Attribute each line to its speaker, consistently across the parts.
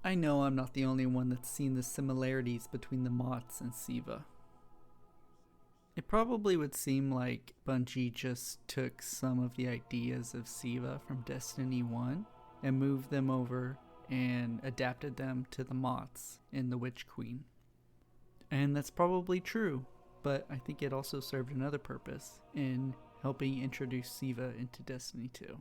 Speaker 1: I know I'm not the only one that's seen the similarities between the Moths and SIVA. It probably would seem like Bungie just took some of the ideas of SIVA from Destiny 1 and moved them over and adapted them to the Moths in the Witch Queen. And that's probably true, but I think it also served another purpose in helping introduce SIVA into Destiny 2.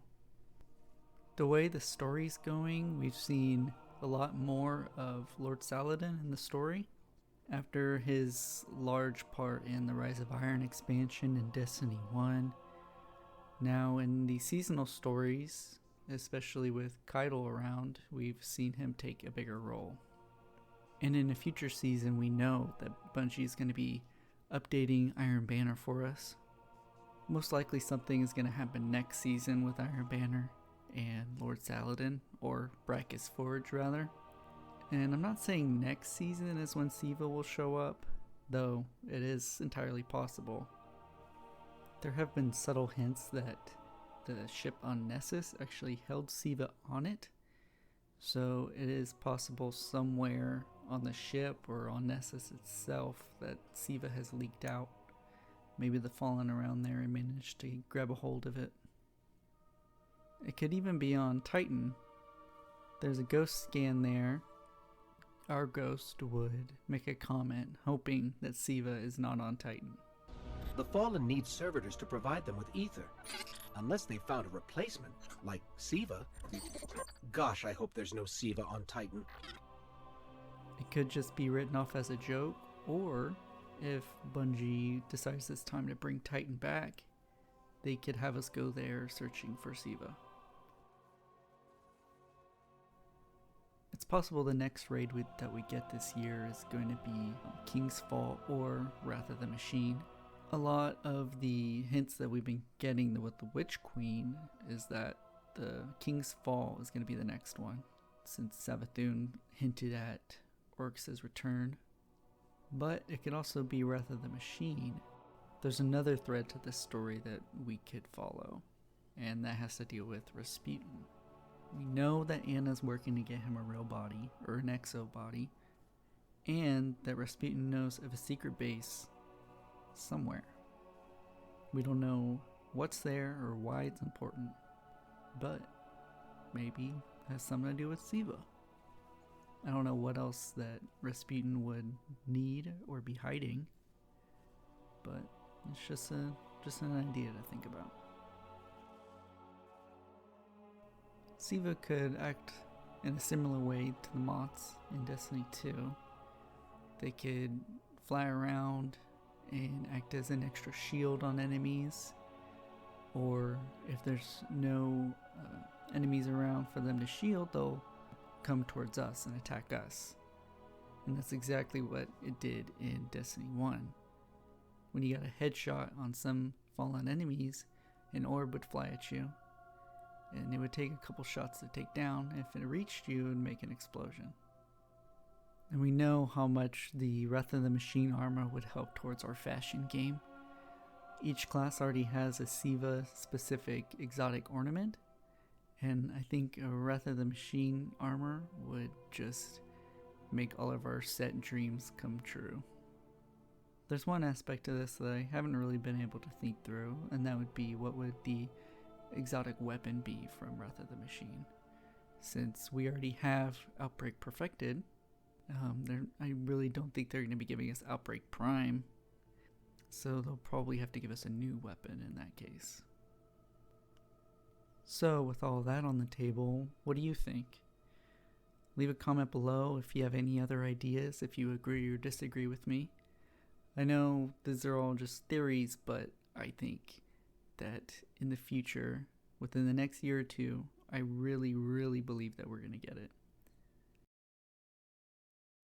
Speaker 1: The way the story's going, we've seen a lot more of Lord Saladin in the story. After his large part in the Rise of Iron expansion in Destiny 1, now in the seasonal stories, especially with Keitel around, we've seen him take a bigger role. And in a future season, we know that Bungie is going to be updating Iron Banner for us. Most likely something is going to happen next season with Iron Banner and Lord Saladin, or Brackus Forge rather. And I'm not saying next season is when SIVA will show up, though it is entirely possible. There have been subtle hints that the ship on Nessus actually held SIVA on it, so it is possible somewhere on the ship or on Nessus itself that SIVA has leaked out. Maybe the Fallen around there and managed to grab a hold of it. It could even be on Titan. There's a ghost scan there. Our ghost would make a comment hoping that SIVA is not on Titan.
Speaker 2: The Fallen need servitors to provide them with ether. Unless they found a replacement, like SIVA. Gosh, I hope there's no SIVA on Titan.
Speaker 1: It could just be written off as a joke, or if Bungie decides it's time to bring Titan back, they could have us go there searching for SIVA. It's possible the next raid that we get this year is going to be King's Fall or Wrath of the Machine. A lot of the hints that we've been getting with the Witch Queen is that the King's Fall is going to be the next one, since Savathun hinted at Oryx's return. But it could also be Wrath of the Machine. There's another thread to this story that we could follow, and that has to deal with Rasputin. We know that Anna's working to get him a real body, or an exo body, and that Rasputin knows of a secret base somewhere. We don't know what's there or why it's important, but maybe it has something to do with SIVA. I don't know what else that Rasputin would need or be hiding, but it's just an idea to think about. SIVA could act in a similar way to the Moths in Destiny 2. They could fly around and act as an extra shield on enemies, or if there's no enemies around for them to shield, they'll come towards us and attack us. And that's exactly what it did in Destiny 1. When you got a headshot on some fallen enemies, an orb would fly at you, and it would take a couple shots to take down. If it reached you, it would make an explosion. And we know how much the Wrath of the Machine armor would help towards our fashion game. Each class already has a SIVA specific exotic ornament, and I think a Wrath of the Machine armor would just make all of our set dreams come true. There's one aspect to this that I haven't really been able to think through, and that would be what would the exotic weapon be from Wrath of the Machine. Since we already have Outbreak perfected, I really don't think they're going to be giving us Outbreak Prime, so they'll probably have to give us a new weapon in that case. So with all that on the table, what do you think? Leave a comment below if you have any other ideas, if you agree or disagree with me. I know these are all just theories, but I think that in the future, within the next year or two, I really, really believe that we're going to get it.